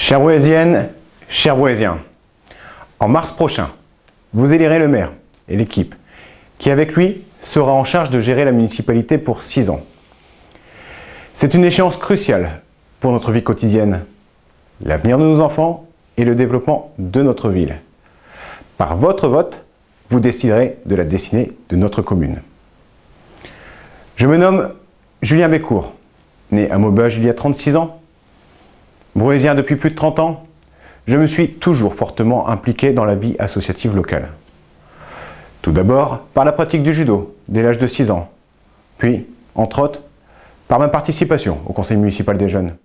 Chères Brouésiennes, chers Brouésiens, en mars prochain, vous élirez le maire et l'équipe qui, avec lui, sera en charge de gérer la municipalité pour 6 ans. C'est une échéance cruciale pour notre vie quotidienne, l'avenir de nos enfants et le développement de notre ville. Par votre vote, vous déciderez de la destinée de notre commune. Je me nomme Julien Bécourt, né à Maubeuge il y a 36 ans. Brouésien depuis plus de 30 ans, je me suis toujours fortement impliqué dans la vie associative locale. Tout d'abord par la pratique du judo dès l'âge de 6 ans, puis, entre autres, par ma participation au conseil municipal des jeunes.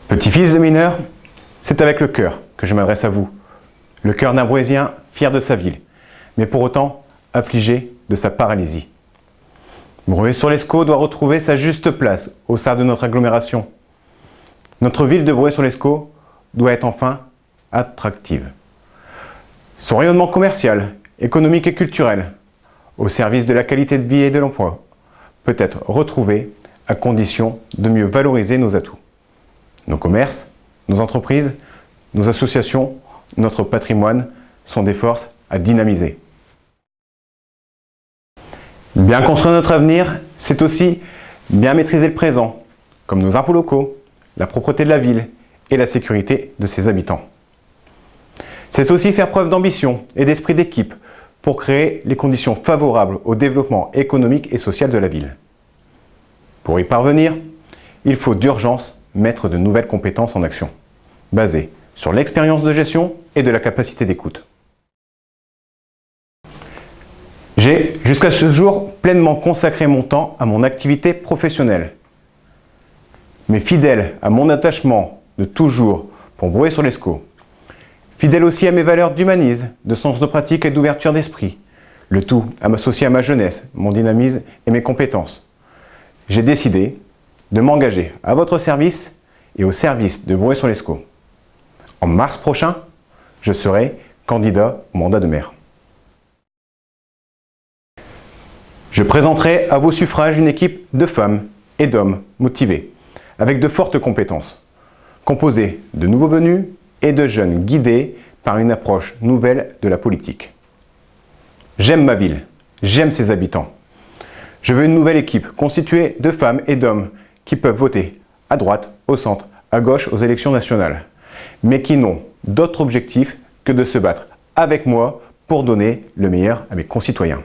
Petit-fils de mineur, c'est avec le cœur que je m'adresse à vous. Le cœur d'un Brouésien fier de sa ville, mais pour autant affligé de sa paralysie. Broué-sur-l'Escaut doit retrouver sa juste place au sein de notre agglomération. Notre ville de Broué-sur-l'Escaut doit être enfin attractive. Son rayonnement commercial, économique et culturel, au service de la qualité de vie et de l'emploi, peut être retrouvé à condition de mieux valoriser nos atouts. Nos commerces, nos entreprises, nos associations, notre patrimoine sont des forces à dynamiser. Bien construire notre avenir, c'est aussi bien maîtriser le présent, comme nos impôts locaux, la propreté de la ville et la sécurité de ses habitants. C'est aussi faire preuve d'ambition et d'esprit d'équipe pour créer les conditions favorables au développement économique et social de la ville. Pour y parvenir, il faut d'urgence mettre de nouvelles compétences en action, basées sur l'expérience de gestion et de la capacité d'écoute. J'ai, jusqu'à ce jour, pleinement consacré mon temps à mon activité professionnelle. Mais fidèle à mon attachement de toujours pour Broué-sur-l'Escaut, fidèle aussi à mes valeurs d'humanisme, de sens de pratique et d'ouverture d'esprit, le tout à m'associer à ma jeunesse, mon dynamisme et mes compétences, j'ai décidé de m'engager à votre service et au service de Broué-sur-l'Escaut. En mars prochain, je serai candidat au mandat de maire. Je présenterai à vos suffrages une équipe de femmes et d'hommes motivés, avec de fortes compétences, composée de nouveaux venus et de jeunes guidés par une approche nouvelle de la politique. J'aime ma ville, j'aime ses habitants. Je veux une nouvelle équipe constituée de femmes et d'hommes qui peuvent voter à droite, au centre, à gauche aux élections nationales, mais qui n'ont d'autre objectif que de se battre avec moi pour donner le meilleur à mes concitoyens.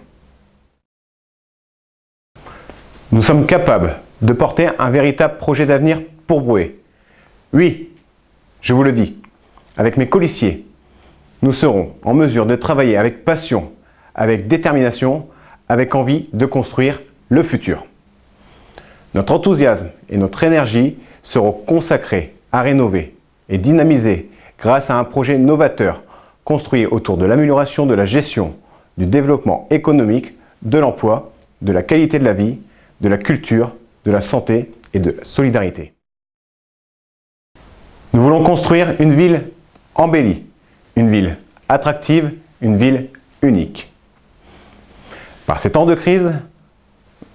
Nous sommes capables de porter un véritable projet d'avenir pour Broué. Oui, je vous le dis, avec mes colissiers, nous serons en mesure de travailler avec passion, avec détermination, avec envie de construire le futur. Notre enthousiasme et notre énergie seront consacrés à rénover et dynamiser grâce à un projet novateur construit autour de l'amélioration de la gestion, du développement économique, de l'emploi, de la qualité de la vie, de la culture, de la santé et de la solidarité. Nous voulons construire une ville embellie, une ville attractive, une ville unique. Par ces temps de crise,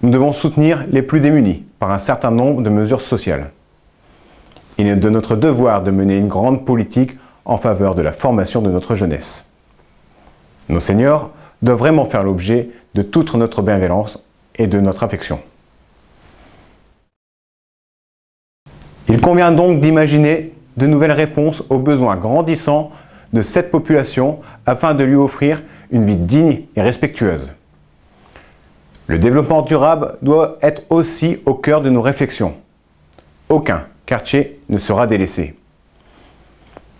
nous devons soutenir les plus démunis par un certain nombre de mesures sociales. Il est de notre devoir de mener une grande politique en faveur de la formation de notre jeunesse. Nos seniors doivent vraiment faire l'objet de toute notre bienveillance et de notre affection. Il convient donc d'imaginer de nouvelles réponses aux besoins grandissants de cette population afin de lui offrir une vie digne et respectueuse. Le développement durable doit être aussi au cœur de nos réflexions. Aucun quartier ne sera délaissé.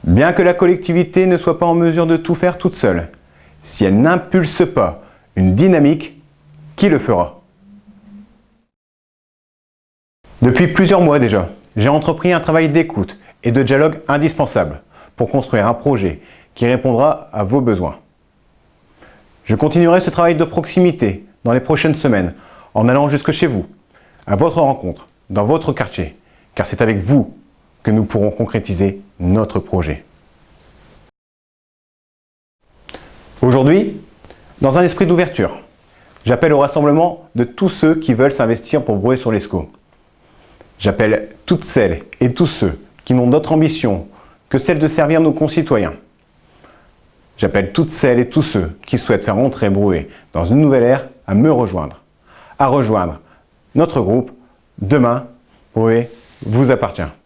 Bien que la collectivité ne soit pas en mesure de tout faire toute seule, si elle n'impulse pas une dynamique, qui le fera? Depuis plusieurs mois déjà, j'ai entrepris un travail d'écoute et de dialogue indispensable pour construire un projet qui répondra à vos besoins. Je continuerai ce travail de proximité dans les prochaines semaines en allant jusque chez vous, à votre rencontre, dans votre quartier, car c'est avec vous que nous pourrons concrétiser notre projet. Aujourd'hui, dans un esprit d'ouverture, j'appelle au rassemblement de tous ceux qui veulent s'investir pour Broué-sur-l'Escaut. J'appelle toutes celles et tous ceux qui n'ont d'autre ambition que celle de servir nos concitoyens. J'appelle toutes celles et tous ceux qui souhaitent faire entrer Brouet dans une nouvelle ère à me rejoindre. À rejoindre notre groupe. Demain, Brouet vous appartient.